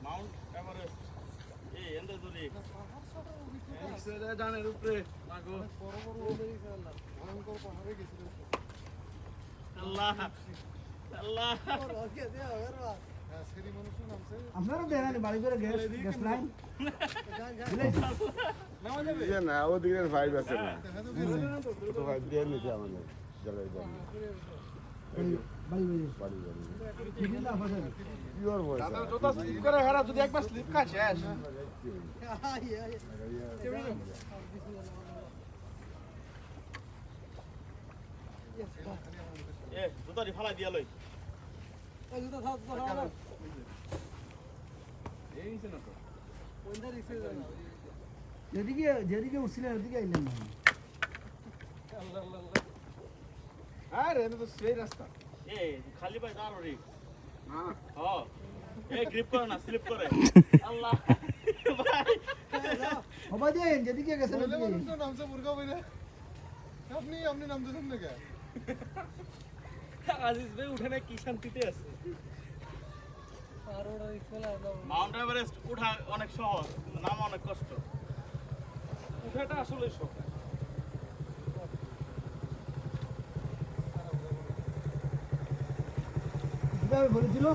Mount Everest এই and ধরে সেটা জানের উপরে মাগো আল্লাহ আল্লাহ আপনারা দেখানি বাড়ি করে গ্যাস লাইন না ওদিকে ভাইব আছে না তো ভাই দিয়ে নিতে আমাদের জ্বালাই বাড়ি বাড়ি বাড়ি বাড়ি ঠিক না ফসল পিওর ভয়েস দাদা জোতা স্লিপ করে হারা যদি একবার স্লিপ খা শেষ এ জোতারি ফালা দিয়া লই এই না তো যেদিকে উঠছিলেন ওদিকে আইলেন না আল্লাহ আল্লাহ আল্লাহ আরে এটা তো সেই রাস্তা এ খালি পায়ে দাঁড়ো রে না হ্যাঁ এই গ্রিপ করে না স্লিপ করে আল্লাহ ভাই হবা দেন যেদিকে গেছেন ওদিকে নামছে মুরগা বইলে আপনি নাম দিলেন না কে আজিজ ভাই উঠে না কি শান্তিতে আছে মাউন্ট এভারেস্ট ওঠা অনেক সহজ কিন্তু নামা অনেক কষ্ট উঠাটা আসলে সহজ কিভাবে বলেছিল